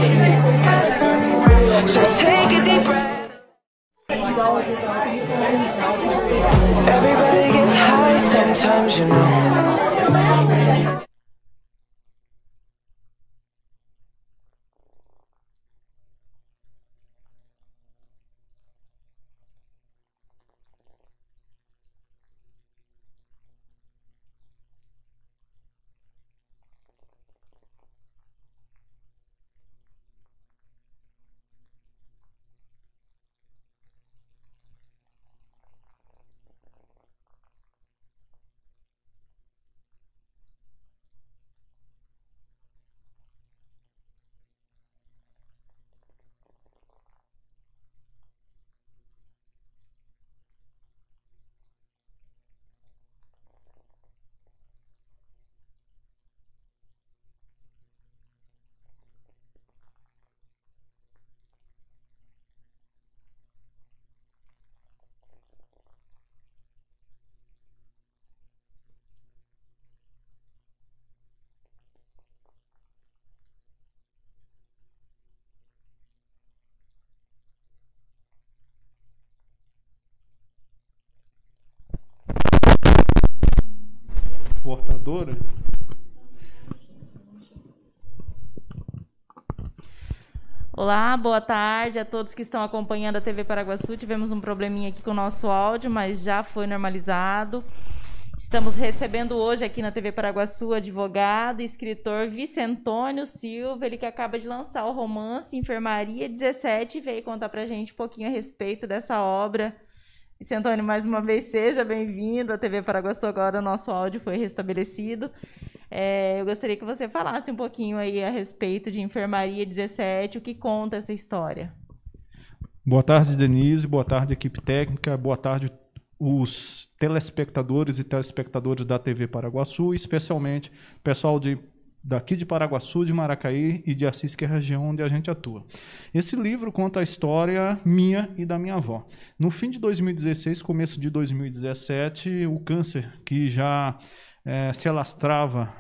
So take a deep breath. Everybody gets high sometimes, you know. Portadora. Olá, boa tarde a todos que estão acompanhando a TV Paraguaçu. Tivemos um probleminha aqui com o nosso áudio, mas já foi normalizado. Estamos recebendo hoje aqui na TV Paraguaçu o advogado e escritor Vicentônio Silva, ele que acaba de lançar o romance Enfermaria 17 e veio contar pra gente um pouquinho a respeito dessa obra. Vicentônio, mais uma vez, seja bem-vindo à TV Paraguaçu. Agora o nosso áudio foi restabelecido. Eu gostaria que você falasse um pouquinho aí a respeito de Enfermaria 17, o que conta essa história. Boa tarde, Denise. Boa tarde, equipe técnica. Boa tarde, os telespectadores e telespectadoras da TV Paraguaçu, especialmente o pessoal daqui de Paraguaçu, de Maracaí e de Assis, que é a região onde a gente atua. Esse livro conta a história minha e da minha avó. No fim de 2016, começo de 2017, o câncer que já se alastrava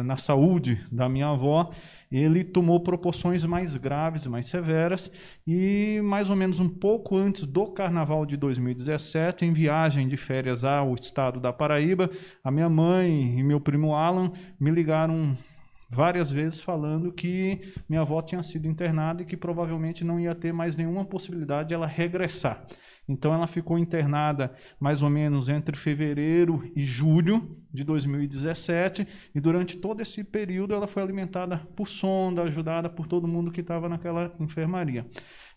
na saúde da minha avó, ele tomou proporções mais graves, mais severas, e mais ou menos um pouco antes do Carnaval de 2017, em viagem de férias ao estado da Paraíba, a minha mãe e meu primo Alan me ligaram várias vezes falando que minha avó tinha sido internada e que provavelmente não ia ter mais nenhuma possibilidade de ela regressar. Então ela ficou internada mais ou menos entre fevereiro e julho de 2017 e durante todo esse período ela foi alimentada por sonda, ajudada por todo mundo que estava naquela enfermaria.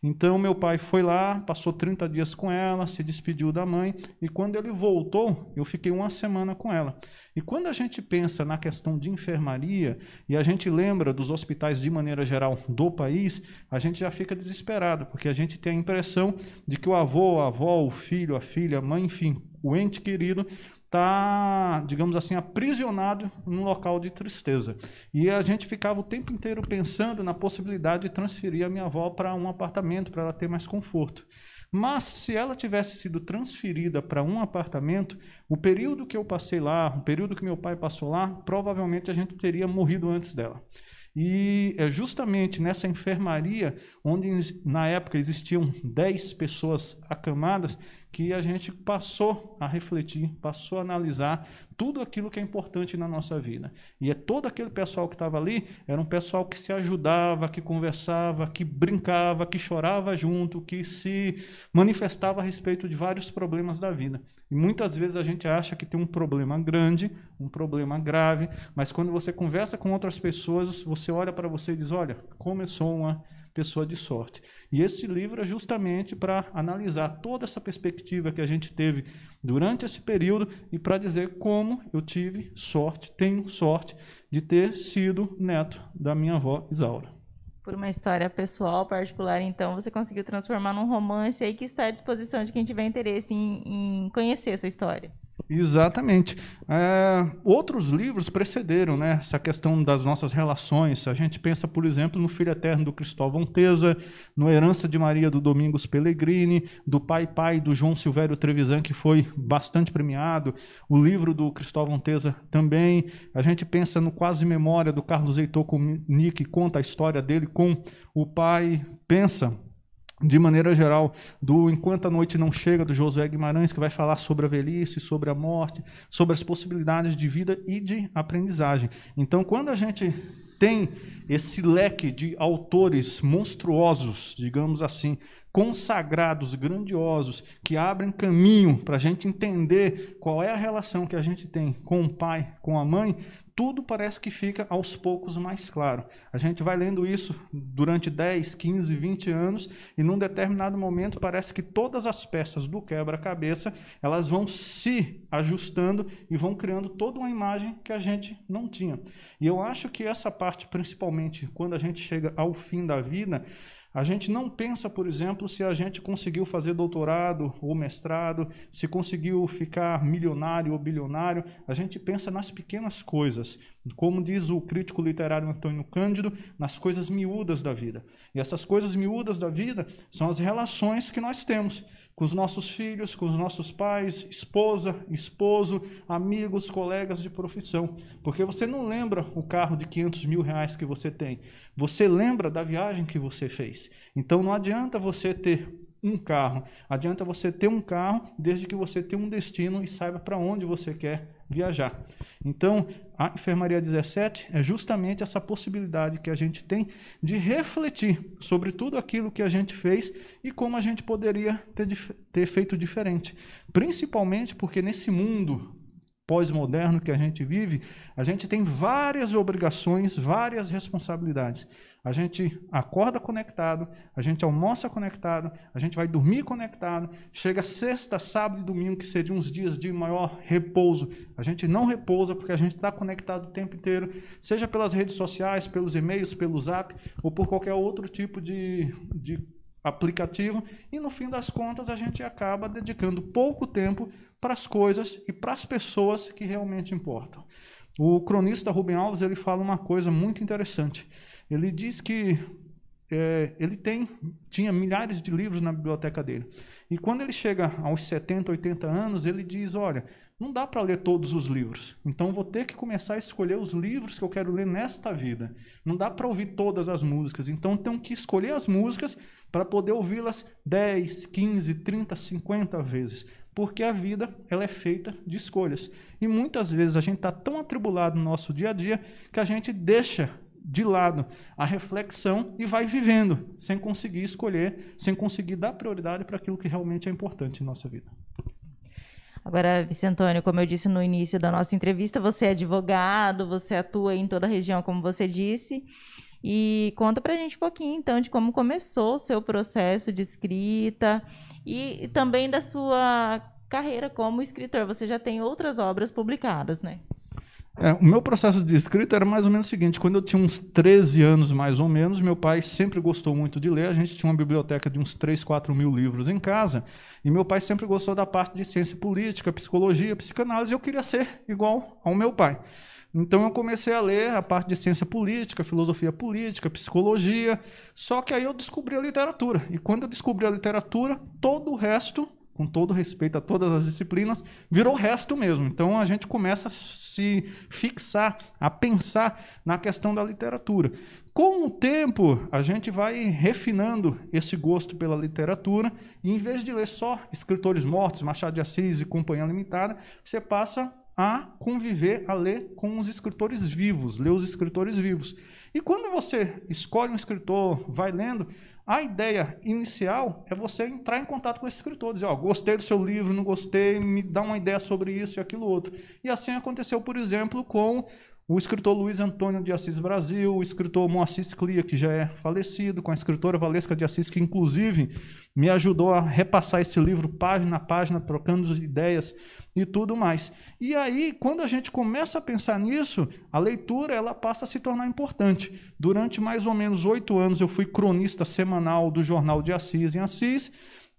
Então meu pai foi lá, passou 30 dias com ela, se despediu da mãe e quando ele voltou eu fiquei uma semana com ela. E quando a gente pensa na questão de enfermaria e a gente lembra dos hospitais de maneira geral do país, a gente já fica desesperado, porque a gente tem a impressão de que o avô, a avó, o filho, a filha, a mãe, enfim, o ente querido está, digamos assim, aprisionado num local de tristeza. E a gente ficava o tempo inteiro pensando na possibilidade de transferir a minha avó para um apartamento, para ela ter mais conforto. Mas se ela tivesse sido transferida para um apartamento, o período que eu passei lá, o período que meu pai passou lá, provavelmente a gente teria morrido antes dela. E é justamente nessa enfermaria, onde na época existiam 10 pessoas acamadas, que a gente passou a refletir, passou a analisar tudo aquilo que é importante na nossa vida. E todo aquele pessoal que estava ali, era um pessoal que se ajudava, que conversava, que brincava, que chorava junto, que se manifestava a respeito de vários problemas da vida. E muitas vezes a gente acha que tem um problema grande, um problema grave, mas quando você conversa com outras pessoas, você olha para você e diz, olha, como eu sou uma pessoa de sorte. E esse livro é justamente para analisar toda essa perspectiva que a gente teve durante esse período e para dizer como eu tive sorte, tenho sorte de ter sido neto da minha avó Isaura. Por uma história pessoal, particular, então, você conseguiu transformar num romance aí que está à disposição de quem tiver interesse em conhecer essa história. Exatamente. Outros livros precederam, né, essa questão das nossas relações. A gente pensa, por exemplo, no Filho Eterno do Cristóvão Teza, no Herança de Maria do Domingos Pellegrini, do Pai do João Silvério Trevisan, que foi bastante premiado, o livro do Cristóvão Teza também. A gente pensa no Quase Memória do Carlos Heitor Comini, que conta a história dele com o pai. Pensa, de maneira geral, do Enquanto a Noite Não Chega, do Josué Guimarães, que vai falar sobre a velhice, sobre a morte, sobre as possibilidades de vida e de aprendizagem. Então, quando a gente tem esse leque de autores monstruosos, digamos assim, consagrados, grandiosos, que abrem caminho para a gente entender qual é a relação que a gente tem com o pai, com a mãe, tudo parece que fica aos poucos mais claro. A gente vai lendo isso durante 10, 15, 20 anos e num determinado momento parece que todas as peças do quebra-cabeça elas vão se ajustando e vão criando toda uma imagem que a gente não tinha. E eu acho que essa parte, principalmente quando a gente chega ao fim da vida, a gente não pensa, por exemplo, se a gente conseguiu fazer doutorado ou mestrado, se conseguiu ficar milionário ou bilionário. A gente pensa nas pequenas coisas. Como diz o crítico literário Antônio Cândido, nas coisas miúdas da vida. E essas coisas miúdas da vida são as relações que nós temos com os nossos filhos, com os nossos pais, esposa, esposo, amigos, colegas de profissão. Porque você não lembra o carro de R$500 mil que você tem. Você lembra da viagem que você fez. Então não adianta você ter um carro. Adianta você ter um carro desde que você tenha um destino e saiba para onde você quer viajar. Então, a Enfermaria 17 é justamente essa possibilidade que a gente tem de refletir sobre tudo aquilo que a gente fez e como a gente poderia ter feito diferente. Principalmente porque nesse mundo pós-moderno que a gente vive, a gente tem várias obrigações, várias responsabilidades. A gente acorda conectado, a gente almoça conectado, a gente vai dormir conectado, chega sexta, sábado e domingo, que seriam uns dias de maior repouso. A gente não repousa porque a gente está conectado o tempo inteiro, seja pelas redes sociais, pelos e-mails, pelo Zap, ou por qualquer outro tipo de aplicativo, e no fim das contas a gente acaba dedicando pouco tempo para as coisas e para as pessoas que realmente importam. O cronista Rubem Alves ele fala uma coisa muito interessante. Ele diz que ele tinha milhares de livros na biblioteca dele. E quando ele chega aos 70, 80 anos, ele diz, olha, não dá para ler todos os livros. Então vou ter que começar a escolher os livros que eu quero ler nesta vida. Não dá para ouvir todas as músicas. Então tenho que escolher as músicas para poder ouvi-las 10, 15, 30, 50 vezes. Porque a vida ela é feita de escolhas. E muitas vezes a gente está tão atribulado no nosso dia a dia que a gente deixa de lado a reflexão e vai vivendo, sem conseguir escolher, sem conseguir dar prioridade para aquilo que realmente é importante em nossa vida. Agora, Vice Antônio, como eu disse no início da nossa entrevista, você é advogado, você atua em toda a região, como você disse, e conta pra gente um pouquinho, então, de como começou o seu processo de escrita e também da sua carreira como escritor. Você já tem outras obras publicadas, né? O meu processo de escrita era mais ou menos o seguinte, quando eu tinha uns 13 anos mais ou menos, meu pai sempre gostou muito de ler, a gente tinha uma biblioteca de uns 3, 4 mil livros em casa, e meu pai sempre gostou da parte de ciência política, psicologia, psicanálise, e eu queria ser igual ao meu pai. Então eu comecei a ler a parte de ciência política, filosofia política, psicologia, só que aí eu descobri a literatura, e quando eu descobri a literatura, todo o resto, com todo respeito a todas as disciplinas, virou resto mesmo. Então a gente começa a se fixar, a pensar na questão da literatura. Com o tempo, a gente vai refinando esse gosto pela literatura, e em vez de ler só escritores mortos, Machado de Assis e Companhia Limitada, você passa a conviver, a ler com os escritores vivos, ler os escritores vivos. E quando você escolhe um escritor, vai lendo, a ideia inicial é você entrar em contato com esse escritor, dizer, gostei do seu livro, não gostei, me dá uma ideia sobre isso e aquilo outro. E assim aconteceu, por exemplo, com o escritor Luiz Antônio de Assis Brasil, o escritor Moacir Clia, que já é falecido, com a escritora Valesca de Assis, que inclusive me ajudou a repassar esse livro página a página, trocando ideias e tudo mais. E aí, quando a gente começa a pensar nisso, a leitura ela passa a se tornar importante. Durante mais ou menos 8 anos eu fui cronista semanal do Jornal de Assis em Assis,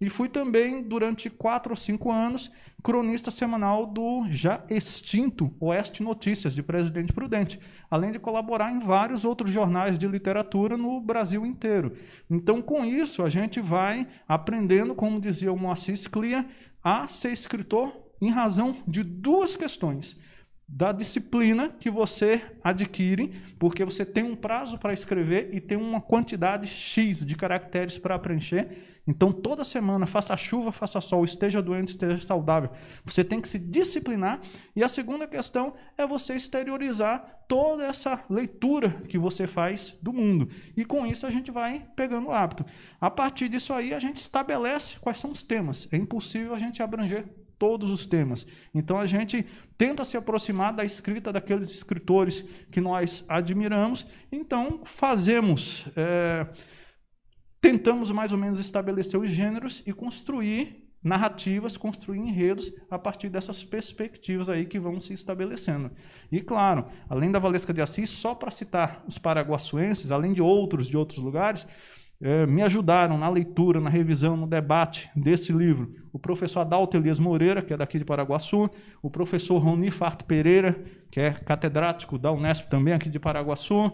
e fui também, durante 4 ou 5 anos, cronista semanal do já extinto Oeste Notícias, de Presidente Prudente, além de colaborar em vários outros jornais de literatura no Brasil inteiro. Então, com isso, a gente vai aprendendo, como dizia o Moacir Sclia, a ser escritor em razão de 2 questões. Da disciplina que você adquire, porque você tem um prazo para escrever e tem uma quantidade X de caracteres para preencher. Então, toda semana, faça chuva, faça sol, esteja doente, esteja saudável. Você tem que se disciplinar. E a segunda questão é você exteriorizar toda essa leitura que você faz do mundo. E com isso a gente vai pegando o hábito. A partir disso aí, a gente estabelece quais são os temas. É impossível a gente abranger todos os temas. Então, a gente tenta se aproximar da escrita daqueles escritores que nós admiramos. Então, tentamos mais ou menos estabelecer os gêneros e construir narrativas, construir enredos a partir dessas perspectivas aí que vão se estabelecendo. E claro, além da Valesca de Assis, só para citar os paraguaçuenses, além de outros lugares, me ajudaram na leitura, na revisão, no debate desse livro o professor Adalto Elias Moreira, que é daqui de Paraguaçu, o professor Roni Farto Pereira, que é catedrático da Unesp também aqui de Paraguaçu,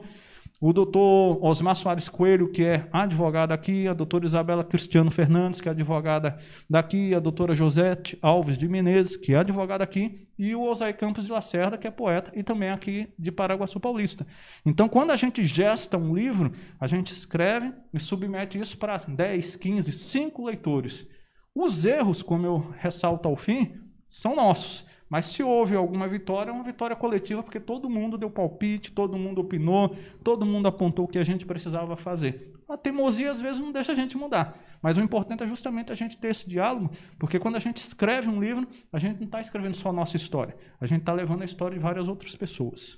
o doutor Osmar Soares Coelho, que é advogado aqui, a doutora Isabela Cristiano Fernandes, que é advogada daqui, a doutora Josete Alves de Menezes, que é advogada aqui, e o Osair Campos de Lacerda, que é poeta e também aqui de Paraguaçu Paulista. Então, quando a gente gesta um livro, a gente escreve e submete isso para 10, 15, 5 leitores. Os erros, como eu ressalto ao fim, são nossos. Mas se houve alguma vitória, é uma vitória coletiva, porque todo mundo deu palpite, todo mundo opinou, todo mundo apontou o que a gente precisava fazer. A teimosia, às vezes, não deixa a gente mudar. Mas o importante é justamente a gente ter esse diálogo, porque quando a gente escreve um livro, a gente não está escrevendo só a nossa história. A gente está levando a história de várias outras pessoas.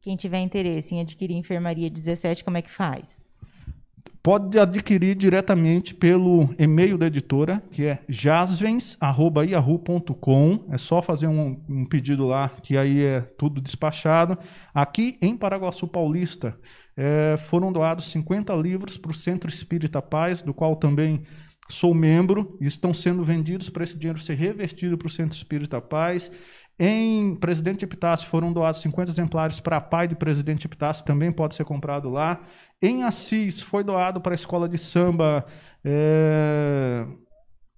Quem tiver interesse em adquirir Enfermaria 17, como é que faz? Pode adquirir diretamente pelo e-mail da editora, que é jasvens@yahoo.com. É só fazer um pedido lá, que aí é tudo despachado. Aqui em Paraguaçu Paulista, foram doados 50 livros para o Centro Espírita Paz, do qual também sou membro, e estão sendo vendidos para esse dinheiro ser revertido para o Centro Espírita Paz. Em Presidente Epitácio foram doados 50 exemplares para a PAI de Presidente Epitácio, também pode ser comprado lá. Em Assis foi doado para a escola de samba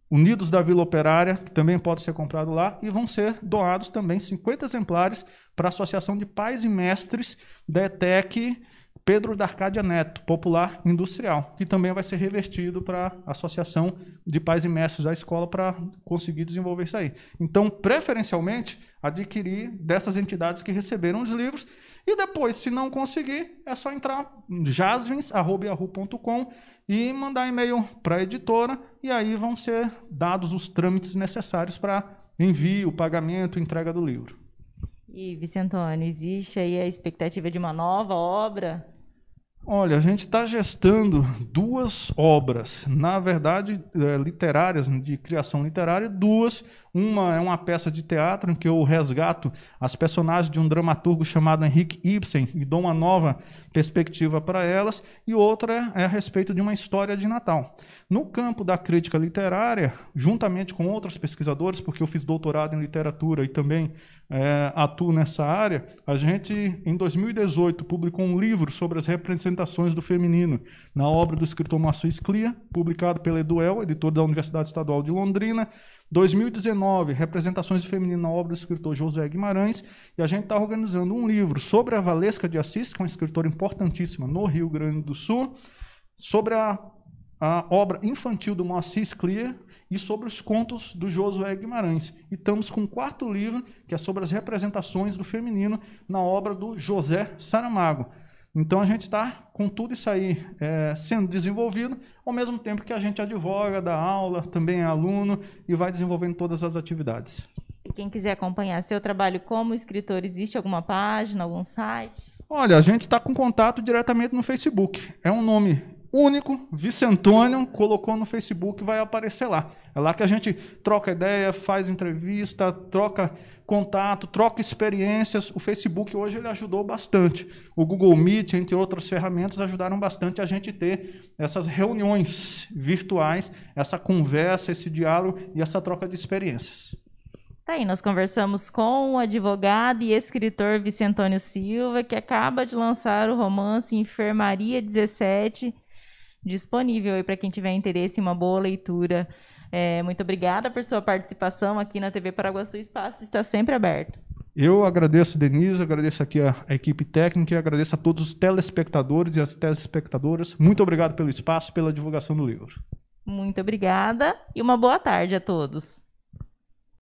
Unidos da Vila Operária, que também pode ser comprado lá, e vão ser doados também 50 exemplares para a Associação de Pais e Mestres da ETEC Pedro da Arcádia Neto, Popular Industrial, que também vai ser revertido para a Associação de Pais e Mestres da escola para conseguir desenvolver isso aí. Então, preferencialmente, adquirir dessas entidades que receberam os livros, e depois, se não conseguir, é só entrar em jasvens@yahoo.com e mandar e-mail para a editora, e aí vão ser dados os trâmites necessários para envio, pagamento, entrega do livro. E, Vicentônio, existe aí a expectativa de uma nova obra? Olha, a gente está gestando 2 obras, na verdade, literárias, de criação literária, 2. Uma é uma peça de teatro em que eu resgato as personagens de um dramaturgo chamado Henrik Ibsen e dou uma nova perspectiva para elas, e outra é a respeito de uma história de Natal. No campo da crítica literária, juntamente com outros pesquisadores, porque eu fiz doutorado em literatura e também atuo nessa área, a gente, em 2018, publicou um livro sobre as representações do feminino na obra do escritor Moacir Sclia, publicado pela Eduel, editor da Universidade Estadual de Londrina. 2019, representações do feminino na obra do escritor Josué Guimarães, e a gente está organizando um livro sobre a Valesca de Assis, que é uma escritora importantíssima no Rio Grande do Sul, sobre a obra infantil do Moacir Sclia e sobre os contos do Josué Guimarães. E estamos com um 4º livro, que é sobre as representações do feminino na obra do José Saramago. Então, a gente está com tudo isso aí sendo desenvolvido, ao mesmo tempo que a gente advoga, dá aula, também é aluno e vai desenvolvendo todas as atividades. E quem quiser acompanhar seu trabalho como escritor, existe alguma página, algum site? Olha, a gente está com contato diretamente no Facebook. É um nome único, Vicentônio, colocou no Facebook, vai aparecer lá. É lá que a gente troca ideia, faz entrevista, troca contato, troca experiências. O Facebook hoje ele ajudou bastante. O Google Meet, entre outras ferramentas, ajudaram bastante a gente ter essas reuniões virtuais, essa conversa, esse diálogo e essa troca de experiências. Tá aí, nós conversamos com o advogado e escritor Vicentônio Silva, que acaba de lançar o romance Enfermaria 17, disponível aí para quem tiver interesse em uma boa leitura. Muito obrigada por sua participação aqui na TV Paraguaçu. O espaço está sempre aberto. Eu agradeço, Denise, agradeço aqui a equipe técnica e agradeço a todos os telespectadores e as telespectadoras. Muito obrigado pelo espaço, pela divulgação do livro. Muito obrigada e uma boa tarde a todos.